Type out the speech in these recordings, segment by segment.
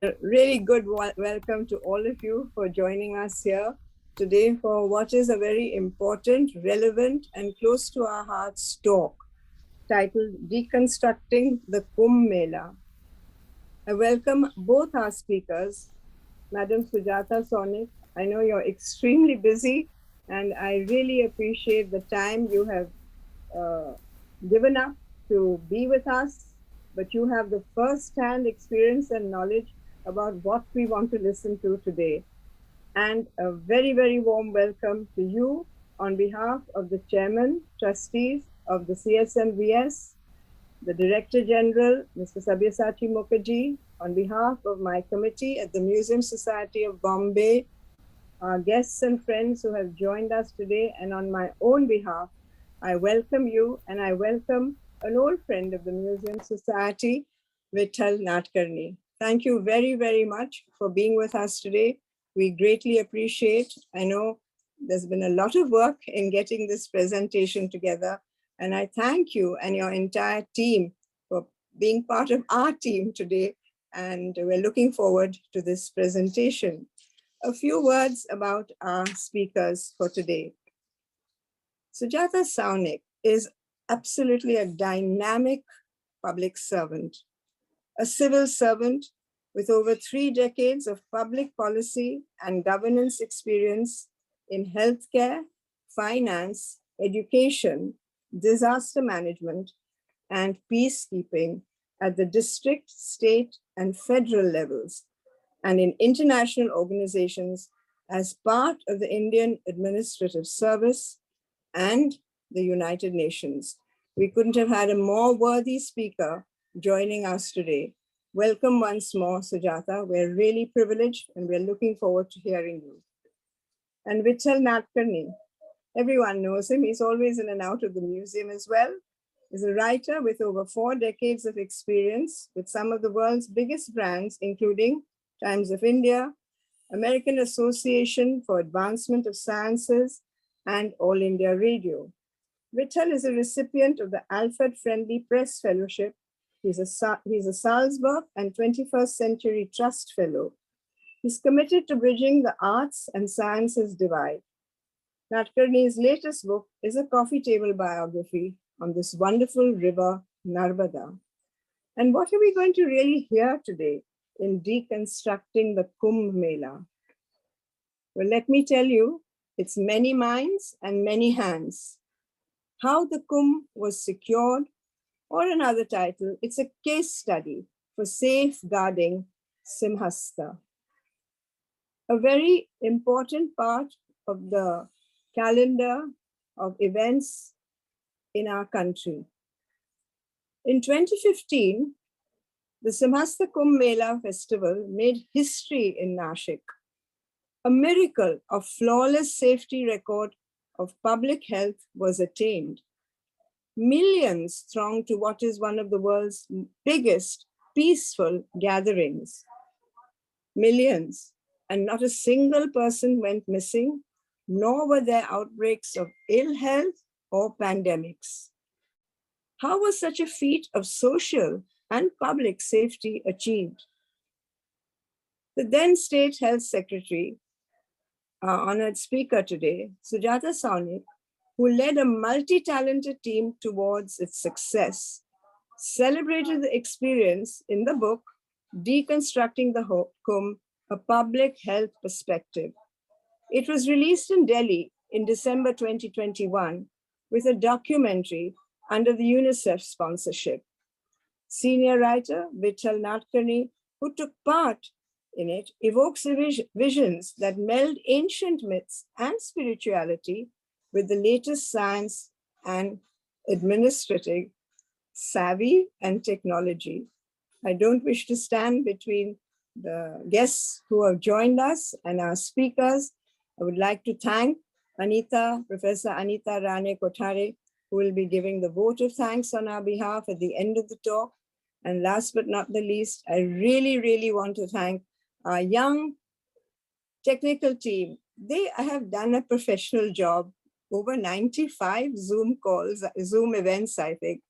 A really good welcome to all of you for joining us here today for what is a very important, relevant, and close to our hearts talk titled Deconstructing the Kumbh Mela. I welcome both our speakers, Madam Sujata Saunik. I know you're extremely busy, and I really appreciate the time you have given up to be with us, but you have the first-hand experience and knowledge about what we want to listen to today. And a very, very warm welcome to you on behalf of the Chairman, Trustees of the CSMVS, the Director General, Mr. Sabyasachi Mukherjee, on behalf of my committee at the Museum Society of Bombay, our guests and friends who have joined us today, and on my own behalf, I welcome you, and I welcome an old friend of the Museum Society, Vithal Nadkarni. Thank you very, very much for being with us today. We greatly appreciate. I know there's been a lot of work in getting this presentation together, and I thank you and your entire team for being part of our team today, and we're looking forward to this presentation. A few words about our speakers for today. Sujata Saunik is absolutely a dynamic public servant, a civil servant with over 3 decades of public policy and governance experience in healthcare, finance, education, disaster management, and peacekeeping at the district, state, and federal levels, and in international organizations as part of the Indian Administrative Service and the United Nations. We couldn't have had a more worthy speaker joining us today. Welcome once more, Sujata. We're really privileged and we're looking forward to hearing you. And Vithal Nadkarni, everyone knows him. He's always in and out of the museum as well. He's a writer with over 4 decades of experience with some of the world's biggest brands, including Times of India, American Association for Advancement of Sciences, and All India Radio. Vithal is a recipient of the Alfred Friendly Press Fellowship. He's a Salzburg and 21st Century Trust Fellow. He's committed to bridging the arts and sciences divide. Nadkarni's latest book is a coffee table biography on this wonderful river, Narmada. And what are we going to really hear today in Deconstructing the Kumbh Mela? Well, let me tell you, it's many minds and many hands. How the Kumbh was secured, or another title, it's a case study for safeguarding Simhastha. A very important part of the calendar of events in our country. In 2015, the Simhastha Kumbh Mela festival made history in Nashik. A miracle of flawless safety record of public health was attained. Millions thronged to what is one of the world's biggest peaceful gatherings. Millions, and not a single person went missing, nor were there outbreaks of ill health or pandemics. How was such a feat of social and public safety achieved? The then State Health Secretary, our honored speaker today, Sujata Saunik, who led a multi-talented team towards its success, celebrated the experience in the book, Deconstructing the Kumbh, a Public Health Perspective. It was released in Delhi in December 2021 with a documentary under the UNICEF sponsorship. Senior writer Vithal Nadkarni, who took part in it, evokes visions that meld ancient myths and spirituality with the latest science and administrative savvy and technology. I don't wish to stand between the guests who have joined us and our speakers. I would like to thank Professor Anita Rane Kothare, who will be giving the vote of thanks on our behalf at the end of the talk. And last but not the least, I really, really want to thank our young technical team. They have done a professional job, over 95 Zoom calls, Zoom events, I think.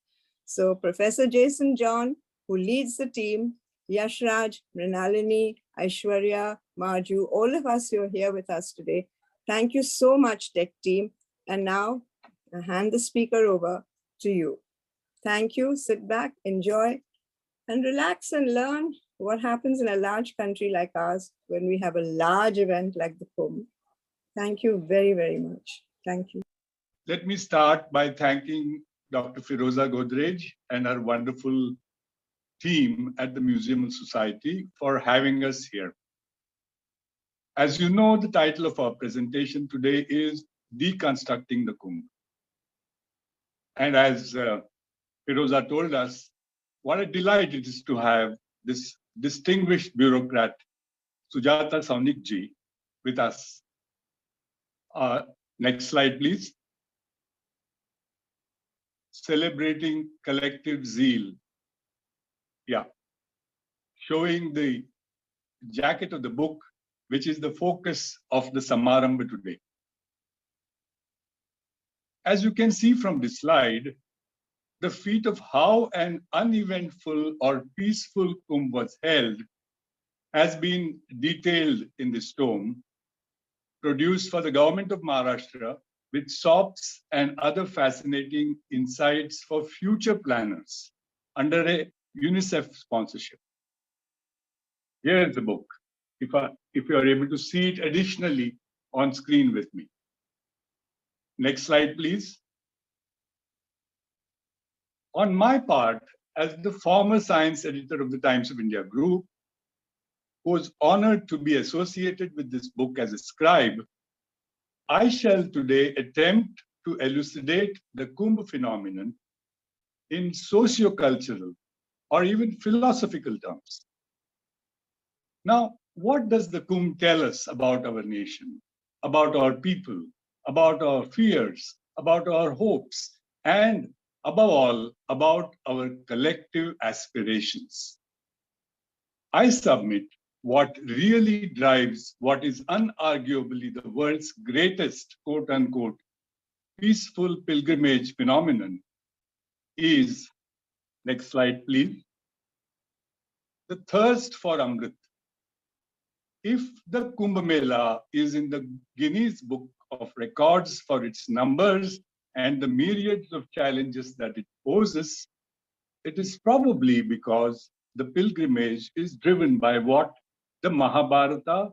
So Professor Jason John, who leads the team, Yashraj, Mrinalini, Aishwarya, Marju, all of us who are here with us today. Thank you so much, tech team. And now I hand the speaker over to you. Thank you. Sit back, enjoy, and relax and learn what happens in a large country like ours when we have a large event like the Kumbh. Thank you very, very much. Thank you. Let me start by thanking Dr. Firoza Godrej and her wonderful team at the Museum and Society for having us here. As you know, the title of our presentation today is Deconstructing the Kumbh. And as Firoza told us, what a delight it is to have this distinguished bureaucrat, Sujata Saunik ji, with us. Next slide, please. Celebrating collective zeal. Yeah. Showing the jacket of the book, which is the focus of the Samarambha today. As you can see from this slide, the feat of how an uneventful or peaceful Kumbh was held has been detailed in this tome, produced for the government of Maharashtra with SOPs and other fascinating insights for future planners under a UNICEF sponsorship. Here is the book, if you are able to see it additionally on screen with me. Next slide, please. On my part, as the former science editor of the Times of India Group, who was honored to be associated with this book as a scribe, I shall today attempt to elucidate the Kumbh phenomenon in socio-cultural or even philosophical terms. Now, what does the Kumbh tell us about our nation, about our people, about our fears, about our hopes, and above all, about our collective aspirations? I submit what really drives what is unarguably the world's greatest, quote unquote, peaceful pilgrimage phenomenon is, next slide, please, the thirst for Amrit. If the Kumbh Mela is in the Guinness Book of Records for its numbers and the myriads of challenges that it poses, it is probably because the pilgrimage is driven by what the Mahabharata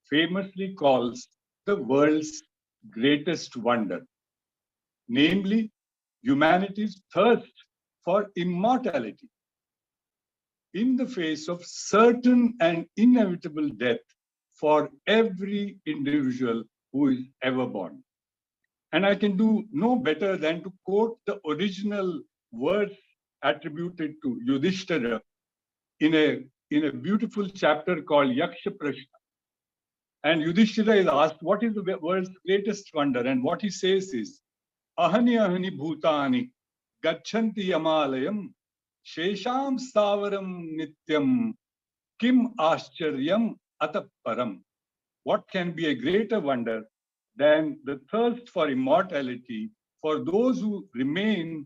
famously calls the world's greatest wonder, namely humanity's thirst for immortality in the face of certain and inevitable death for every individual who is ever born. And I can do no better than to quote the original verse attributed to Yudhishthira in a beautiful chapter called Yaksha Prashna. And Yudhishthira is asked, what is the world's greatest wonder? And what he says is, Ahani ahani bhutani gachanti yamalayam shesham stavaram nityam kim ascharyam ataparam. What can be a greater wonder than the thirst for immortality for those who remain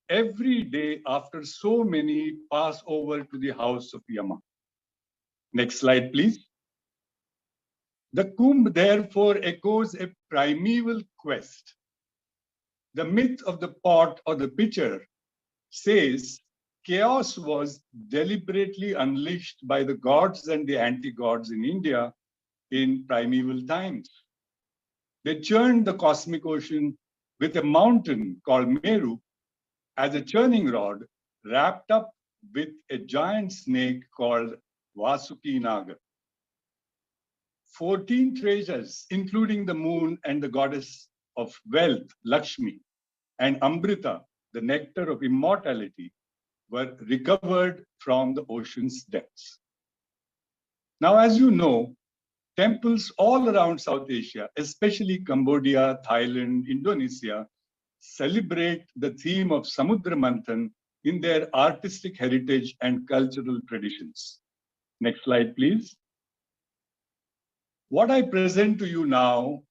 every day after so many pass over to the house of Yama? Next slide, please. The Kumbh therefore echoes a primeval quest. The myth of the pot or the pitcher says chaos was deliberately unleashed by the gods and the anti-gods in India in primeval times. They churned the cosmic ocean with a mountain called Meru as a churning rod wrapped up with a giant snake called Vasuki Naga. 14 treasures, including the moon and the goddess of wealth, Lakshmi, and Amrita, the nectar of immortality, were recovered from the ocean's depths. Now, as you know, temples all around South Asia, especially Cambodia, Thailand, Indonesia, celebrate the theme of Samudra Manthan in their artistic heritage and cultural traditions. Next slide, please. What I present to you now,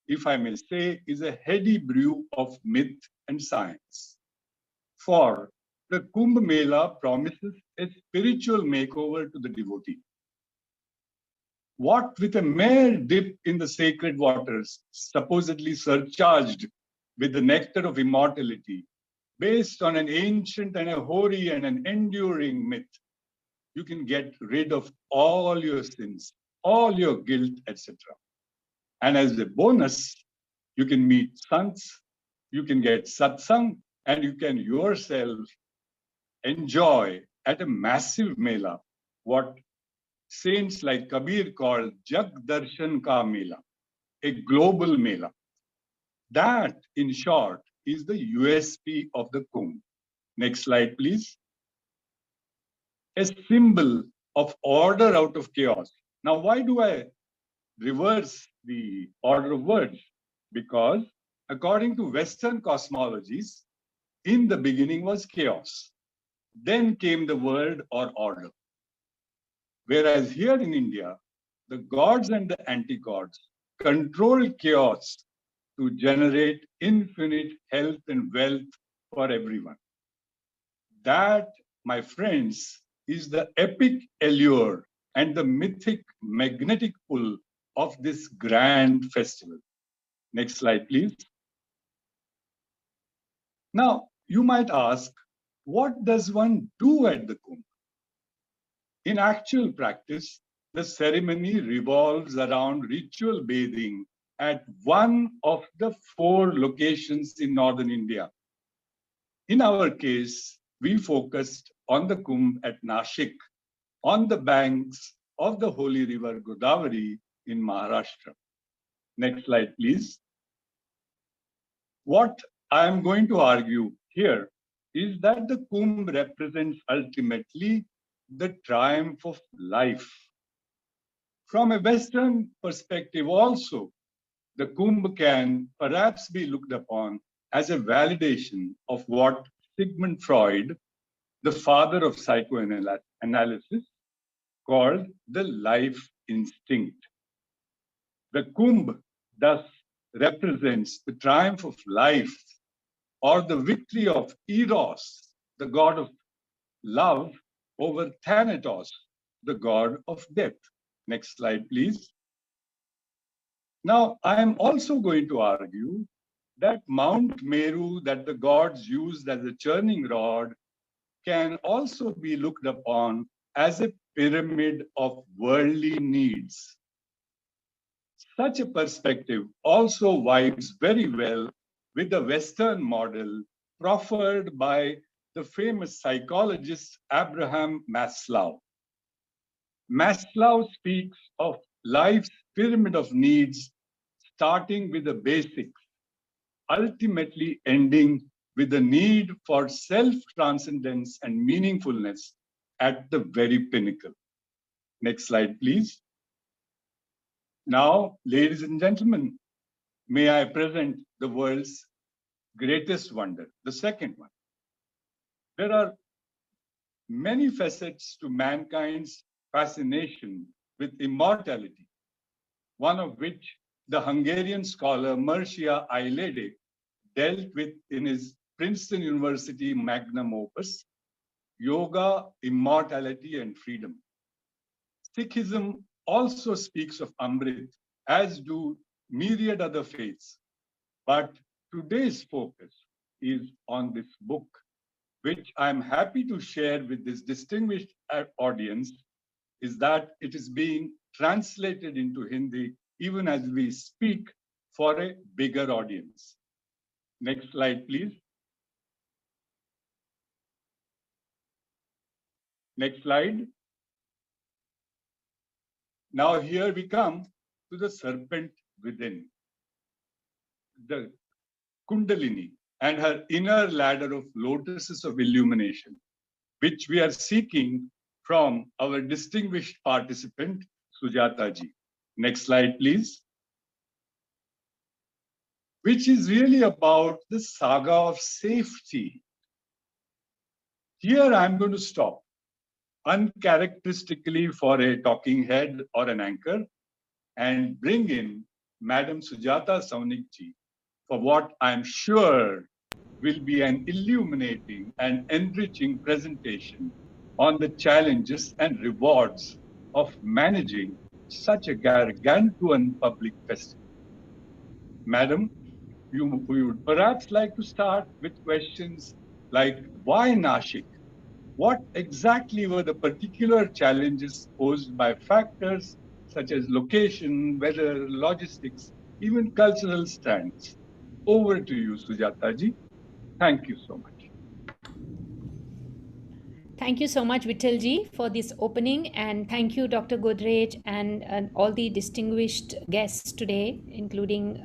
if I may say, is a heady brew of myth and science. For the Kumbh Mela promises a spiritual makeover to the devotee. What with a mere dip in the sacred waters, supposedly surcharged with the nectar of immortality, based on an ancient and a hoary and an enduring myth, you can get rid of all your sins, all your guilt, etc. And as a bonus, you can meet sants, you can get satsang, and you can yourself enjoy at a massive mela what saints like Kabir called Jag Darshan Ka Mela, a global mela. That, in short, is the USP of the Kumbh. Next slide, please. A symbol of order out of chaos. Now, why do I reverse the order of words? Because according to Western cosmologies, in the beginning was chaos. Then came the word or order. Whereas here in India, the gods and the anti-gods control chaos to generate infinite health and wealth for everyone. That, my friends, is the epic allure and the mythic magnetic pull of this grand festival. Next slide, please. Now, you might ask, what does one do at the Kumbh? In actual practice, the ceremony revolves around ritual bathing at one of the 4 locations in northern India. In our case, we focused on the Kumbh at Nashik, on the banks of the holy river Godavari in Maharashtra. Next slide, please. What I am going to argue here is that the Kumbh represents ultimately the triumph of life. From a Western perspective also, the Kumbh can perhaps be looked upon as a validation of what Sigmund Freud, the father of psychoanalysis, called the life instinct. The Kumbh thus represents the triumph of life or the victory of Eros, the god of love, over Thanatos, the god of death. Next slide, please. Now, I am also going to argue that Mount Meru that the gods used as a churning rod can also be looked upon as a pyramid of worldly needs. Such a perspective also vibes very well with the Western model proffered by the famous psychologist Abraham Maslow. Maslow speaks of life's pyramid of needs, starting with the basics, ultimately ending with the need for self-transcendence and meaningfulness at the very pinnacle. Next slide, please. Now, ladies and gentlemen, may I present the world's greatest wonder, the second one. There are many facets to mankind's fascination with immortality, one of which the Hungarian scholar Mircea Eliade dealt with in his Princeton University magnum opus, Yoga, Immortality and Freedom. Sikhism also speaks of Amrit, as do myriad other faiths. But today's focus is on this book, which I'm happy to share with this distinguished audience, is that it is being translated into Hindi even as we speak for a bigger audience. Next slide, please. Next slide. Now here we come to the serpent within, the Kundalini and her inner ladder of lotuses of illumination, which we are seeking from our distinguished participant, Sujata ji. Next slide, please. Which is really about the saga of safety. Here I'm going to stop, uncharacteristically for a talking head or an anchor, and bring in Madam Sujata Saunik ji for what I'm sure will be an illuminating and enriching presentation on the challenges and rewards of managing such a gargantuan public festival. Madam, we would perhaps like to start with questions like why Nashik? What exactly were the particular challenges posed by factors such as location, weather, logistics, even cultural stands? Over to you, Sujata ji. Thank you so much. Thank you so much, Vithal ji, for this opening, and thank you, Dr. Godrej, and all the distinguished guests today, including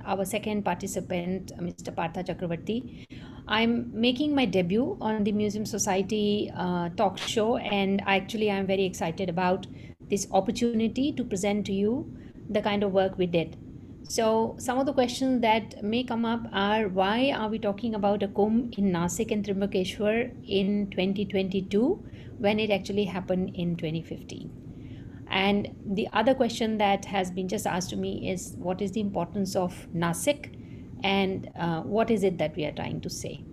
our second participant, Mr. Partha Chakravarti. I'm making my debut on the Museum Society talk show, and actually I'm very excited about this opportunity to present to you the kind of work we did. So some of the questions that may come up are, why are we talking about a Kumbh in Nashik and Trimbakeshwar in 2022 when it actually happened in 2015? And the other question that has been just asked to me is, what is the importance of Nashik, and what is it that we are trying to say?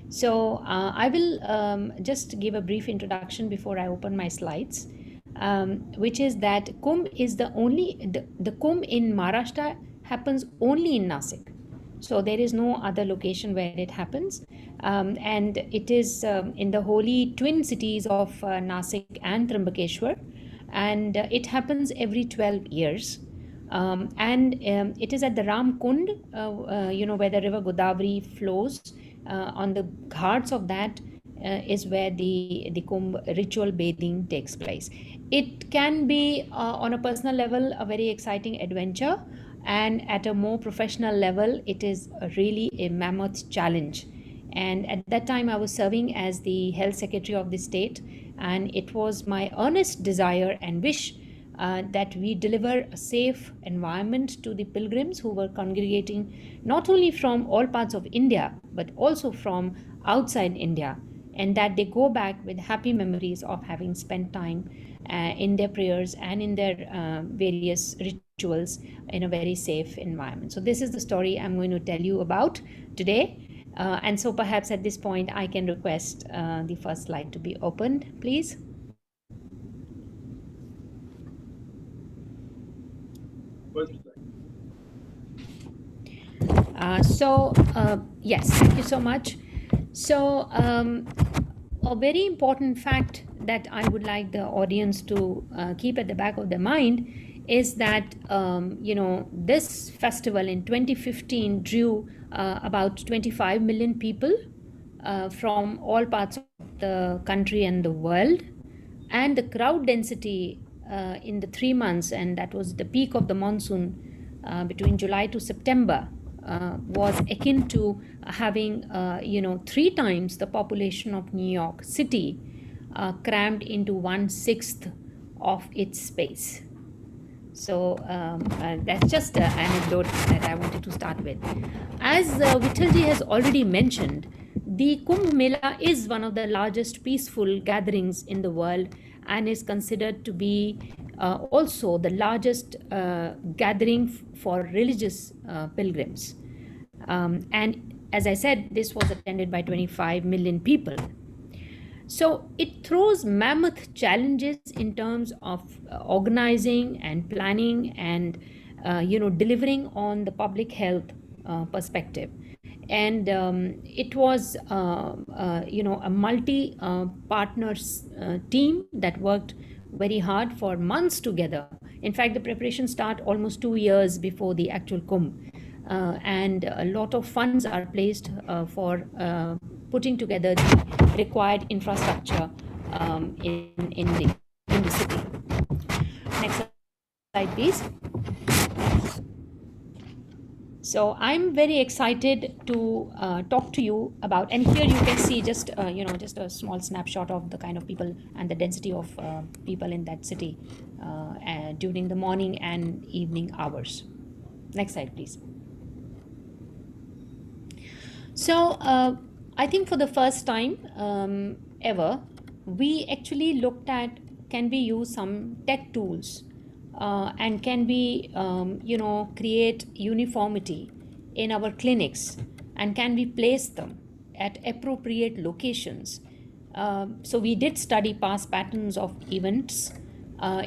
So I will just give a brief introduction before I open my slides, which is that Kumbh is the Kumbh in Maharashtra happens only in Nashik. So there is no other location where it happens. And it is in the holy twin cities of Nashik and Trimbakeshwar. And it happens every 12 years. It is at the Ram Kund, where the river Godavari flows. On the ghats of that is where the Kumbh ritual bathing takes place. It can be on a personal level a very exciting adventure, and at a more professional level it is really a mammoth challenge. And at that time I was serving as the health secretary of the state, and it was my earnest desire and wish that we deliver a safe environment to the pilgrims who were congregating not only from all parts of India but also from outside India, and that they go back with happy memories of having spent time in their prayers and in their various rituals in a very safe environment. So this is the story I'm going to tell you about today. And so perhaps at this point I can request the first slide to be opened, please. Yes, thank you so much. So a very important fact that I would like the audience to keep at the back of their mind is that this festival in 2015 drew about 25 million people from all parts of the country and the world, and the crowd density in the 3 months, and that was the peak of the monsoon between July to September, was akin to having 3 times the population of New York City crammed into 1/6 of its space. So that's just an anecdote that I wanted to start with. As Vithalji has already mentioned, the Kumbh Mela is one of the largest peaceful gatherings in the world, and is considered to be also the largest gathering for religious pilgrims. And as I said, this was attended by 25 million people. So it throws mammoth challenges in terms of organizing and planning and delivering on the public health perspective. And it was a multi partners team that worked very hard for months together. In fact, the preparations start almost 2 years before the actual Kumbh. And a lot of funds are placed for putting together the required infrastructure in the city. Next slide, please. So I'm very excited to talk to you about, and here you can see just just a small snapshot of the kind of people and the density of people in that city during the morning and evening hours. Next slide, please. So I think for the first time ever, we actually looked at, can we use some tech tools and can we create uniformity in our clinics, and can we place them at appropriate locations So we did study past patterns of events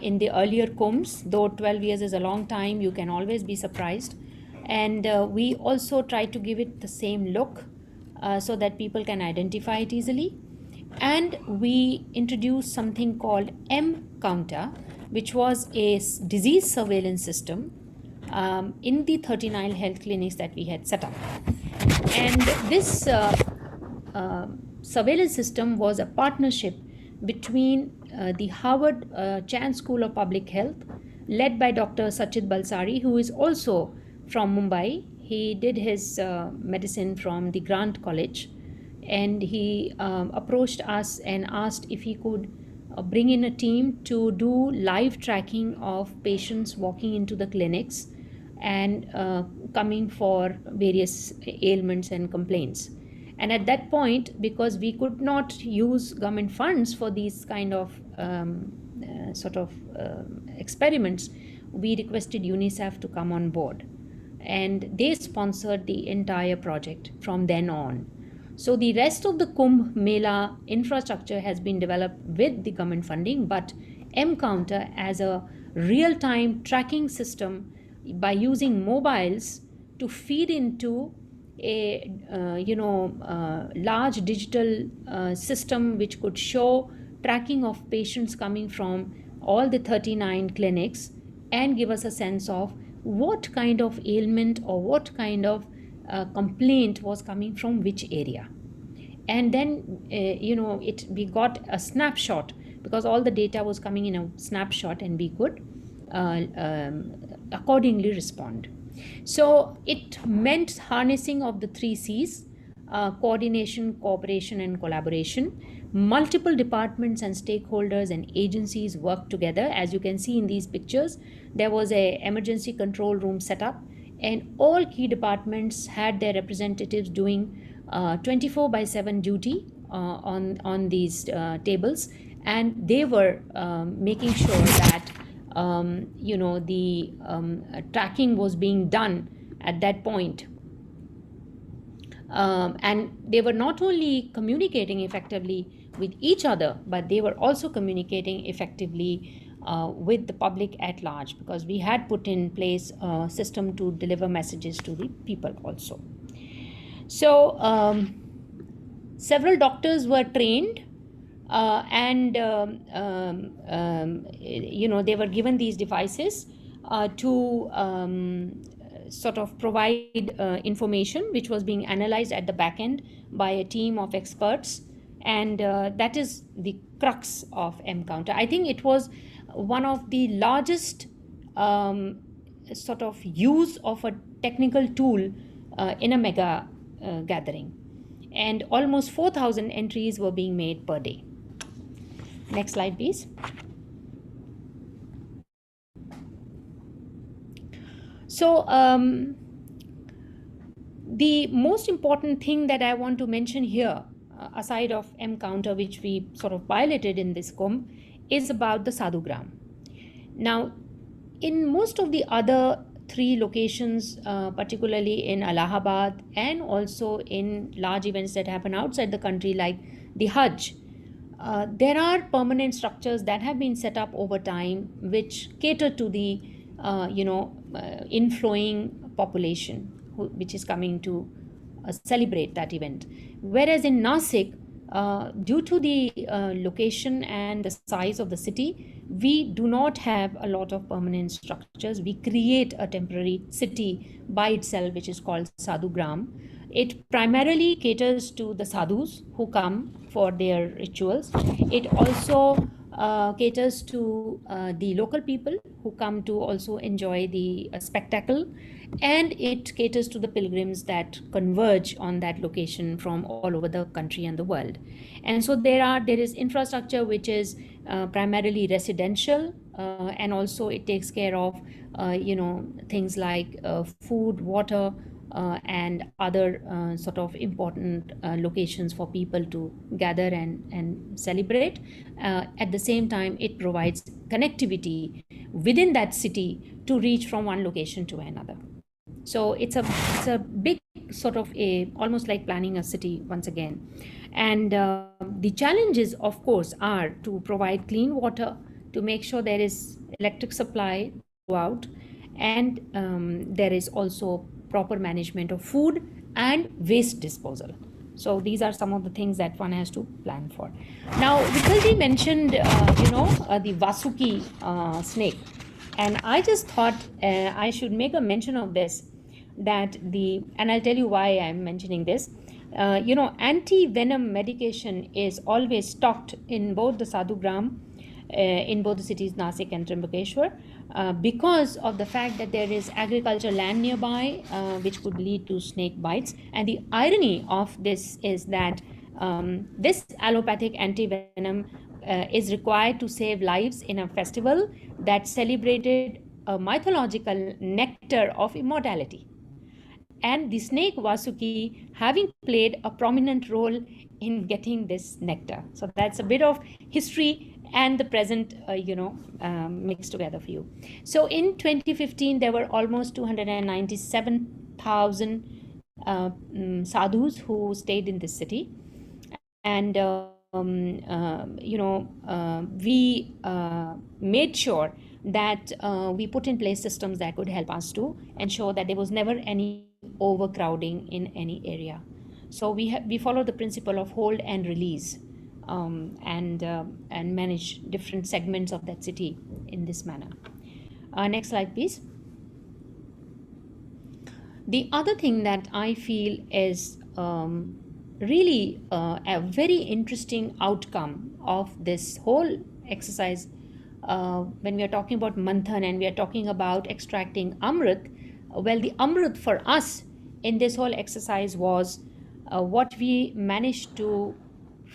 in the earlier Kumbhs. Though 12 years is a long time, you can always be surprised. And we also try to give it the same look so that people can identify it easily. And we introduced something called M Counter, which was a disease surveillance system in the 39 health clinics that we had set up. And this surveillance system was a partnership between the Harvard Chan School of Public Health, led by Dr. Sachit Balsari, who is also from Mumbai. He did his medicine from the Grant College, and he approached us and asked if he could bring in a team to do live tracking of patients walking into the clinics and coming for various ailments and complaints. And at that point, because we could not use government funds for these kind of experiments, we requested UNICEF to come on board. And they sponsored the entire project from then on. So the rest of the Kumbh Mela infrastructure has been developed with the government funding, but M Counter as a real-time tracking system by using mobiles to feed into a large digital system which could show tracking of patients coming from all the 39 clinics and give us a sense of what kind of ailment or what kind of complaint was coming from which area. And then we got a snapshot, because all the data was coming in a snapshot, and we could accordingly respond. So it meant harnessing of the 3 C's: coordination, cooperation, and collaboration. Multiple departments and stakeholders and agencies worked together. As you can see in these pictures, there was an emergency control room set up, and all key departments had their representatives doing 24/7 duty on these tables, and they were making sure that the tracking was being done at that point. And they were not only communicating effectively with each other, but they were also communicating effectively with the public at large, because we had put in place a system to deliver messages to the people also. So several doctors were trained and they were given these devices to sort of provide information which was being analyzed at the back end by a team of experts. And that is the crux of M Counter. I think it was one of the largest sort of use of a technical tool in a mega gathering. And almost 4,000 entries were being made per day. Next slide, please. So the most important thing that I want to mention here, aside of M Counter, which we sort of piloted in this Kumbh, is about the Sadhugram. Now, in most of the other 3 locations, particularly in Allahabad and also in large events that happen outside the country like the Hajj, there are permanent structures that have been set up over time which cater to the inflowing population which is coming to celebrate that event. Whereas in Nashik, due to the location and the size of the city, we do not have a lot of permanent structures. We create a temporary city by itself, which is called Sadhugram. It primarily caters to the Sadhus who come for their rituals. It also caters to the local people who come to also enjoy the spectacle, and it caters to the pilgrims that converge on that location from all over the country and the world. And so there is infrastructure which is primarily residential, and also it takes care of things like food, water, and other sort of important locations for people to gather and celebrate. At the same time, it provides connectivity within that city to reach from one location to another. So it's a big sort of almost like planning a city once again. And the challenges, of course, are to provide clean water, to make sure there is electric supply throughout, and there is also proper management of food and waste disposal. So these are some of the things that one has to plan for. Now, Vithalji mentioned, the Vasuki snake. And I just thought I should make a mention of this, and I'll tell you why I'm mentioning this. Anti-venom medication is always stocked in both the Sadhugram, in both the cities Nashik and Trimbakeshwar, because of the fact that there is agriculture land nearby, which could lead to snake bites. And the irony of this is that this allopathic anti-venom is required to save lives in a festival that celebrated a mythological nectar of immortality, and the snake Vasuki having played a prominent role in getting this nectar. So that's a bit of history and the present, mixed together for you. So in 2015, there were almost 297,000 sadhus who stayed in this city. And we made sure that we put in place systems that could help us to ensure that there was never any overcrowding in any area. So we follow the principle of hold and release, and manage different segments of that city in this manner. Next slide, please. The other thing that I feel is really a very interesting outcome of this whole exercise, when we are talking about manthan and we are talking about extracting amrit, well, the amrit for us in this whole exercise was what we managed to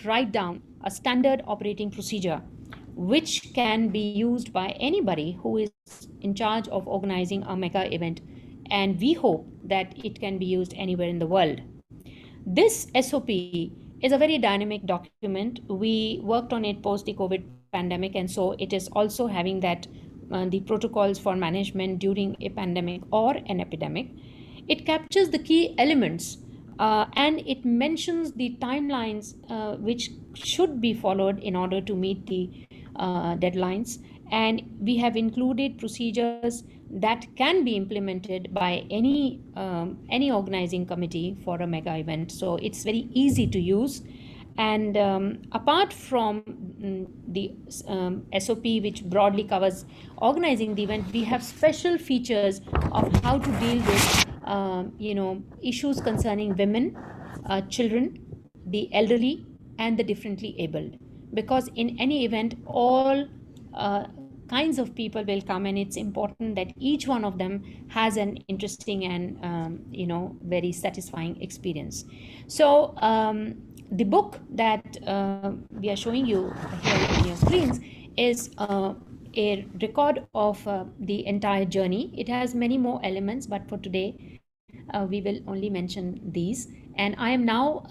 write down a standard operating procedure which can be used by anybody who is in charge of organizing a mega event, and we hope that it can be used anywhere in the world. This SOP is a very dynamic document. We worked on it post the COVID pandemic, and so it is also having that the protocols for management during a pandemic or an epidemic. It captures the key elements and it mentions the timelines which should be followed in order to meet the deadlines. And we have included procedures that can be implemented by any organizing committee for a mega event. So it's very easy to use. And apart from the SOP, which broadly covers organizing the event, we have special features of how to deal with issues concerning women, children, the elderly, and the differently abled. Because in any event, all kinds of people will come, and it's important that each one of them has an interesting and very satisfying experience. So the book that we are showing you here on your screens is a record of the entire journey. It has many more elements, but for today we will only mention these. And I am now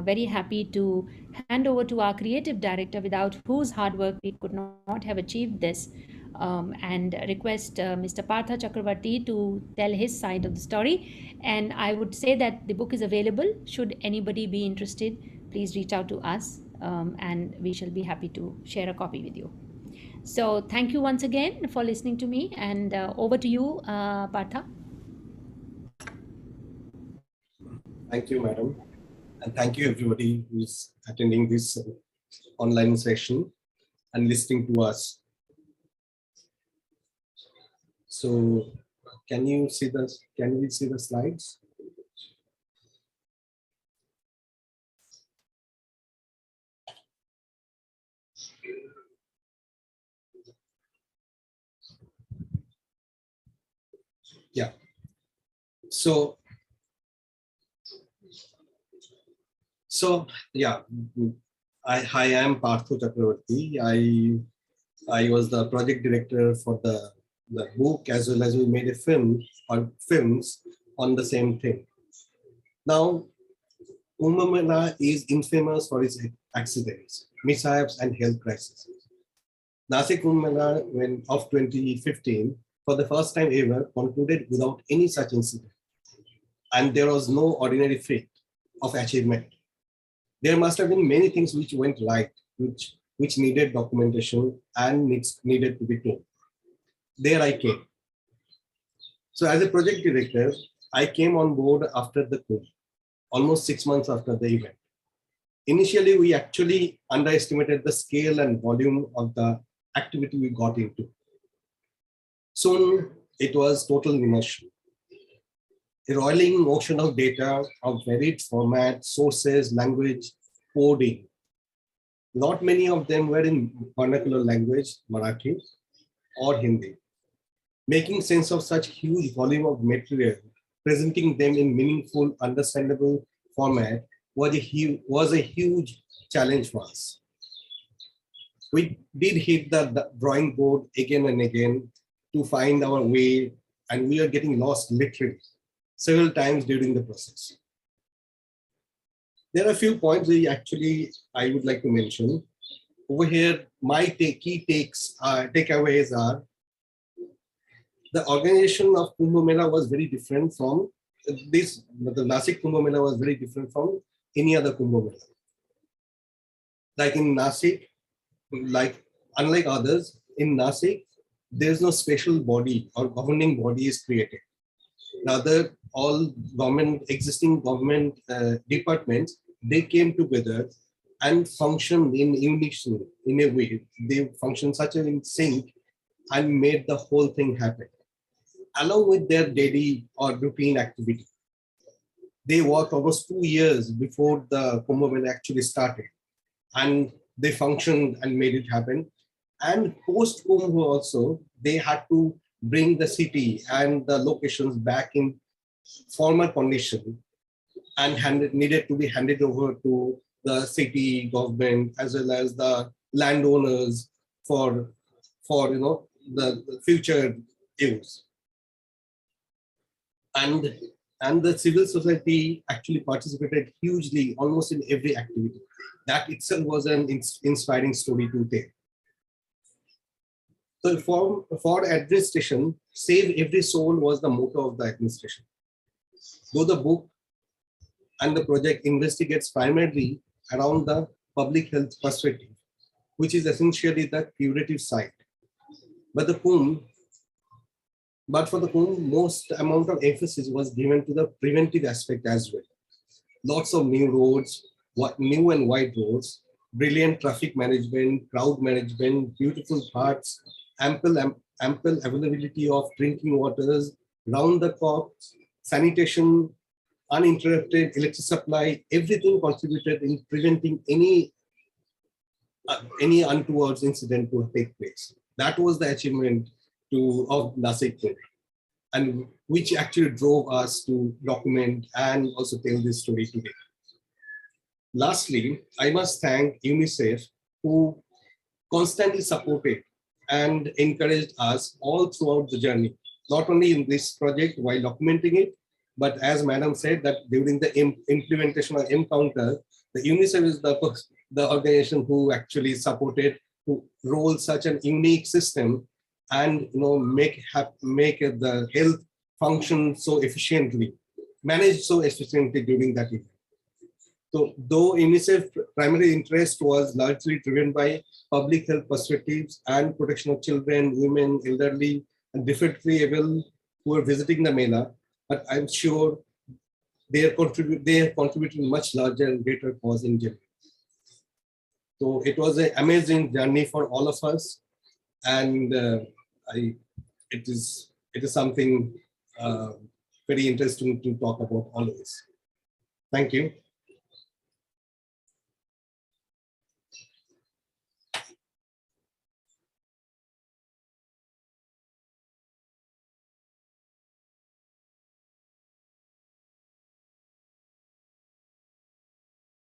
very happy to hand over to our creative director, without whose hard work we could not have achieved this, and request Mr. Partha Chakravarti to tell his side of the story. And I would say that the book is available. Should anybody be interested, please reach out to us, and we shall be happy to share a copy with you. So thank you once again for listening to me, and over to you, Partha. Thank you, madam. And thank you, everybody who is attending this online session and listening to us. So can we see the slides? Yeah. So yeah, I am Partha Chakravarti. I was the project director for the book, as well as we made a film or films on the same thing. Now, Kumbh Mela is infamous for its accidents, mishaps, and health crises. Nashik Kumbh Mela of 2015, for the first time ever, concluded without any such incident, and there was no ordinary feat of achievement. There must have been many things which went right, which needed documentation and needed to be told. There I came. So as a project director, I came on board after the coup, almost 6 months after the event. Initially, we actually underestimated the scale and volume of the activity we got into. Soon, it was total immersion. A roiling ocean of data of varied formats, sources, language, coding. Not many of them were in vernacular language, Marathi or Hindi. Making sense of such huge volume of material, presenting them in meaningful, understandable format was a huge challenge for us. We did hit the drawing board again and again to find our way, and we are getting lost literally several times during the process. There are a few points I would like to mention. Over here, my key takeaways are the organization of Kumbh Mela was very different from this. The Nashik Kumbh Mela was very different from any other Kumbh Mela. Like in Nashik, unlike others, in Nashik, there is no special body or governing body is created. Rather, all existing government departments, they came together and functioned in unison in a way. They functioned such a in sync and made the whole thing happen. Along with their daily or routine activity. They worked almost 2 years before the Kumbh Mela actually started, and they functioned and made it happen. And post Kumbh also, they had to bring the city and the locations back in former condition and needed to be handed over to the city government as well as the landowners for the future use. And the civil society actually participated hugely, almost in every activity. That itself was an inspiring story to tell. So for administration, save every soul was the motto of the administration. Though the book and the project investigates primarily around the public health perspective, which is essentially the curative side. But for the Kumbh, most amount of emphasis was given to the preventive aspect as well. Lots of new roads, new and wide roads, brilliant traffic management, crowd management, beautiful parks, ample availability of drinking waters, round the clock, sanitation, uninterrupted electric supply, everything contributed in preventing any untoward incident to take place. That was the achievement of Nashik, and which actually drove us to document and also tell this story today. Lastly, I must thank UNICEF, who constantly supported and encouraged us all throughout the journey, not only in this project while documenting it, but as Madam said, that during the implementation of Encounter, the UNICEF is the organization who actually supported, who rolled such an unique system and make the health function so efficiently, managed so efficiently during that event. So though UNICEF primary interest was largely driven by public health perspectives and protection of children, women, elderly, and differently able who were visiting the Mela, but I'm sure they have contributed much larger and greater cause in general. So it was an amazing journey for all of us, and it is something very interesting to talk about always. Thank you.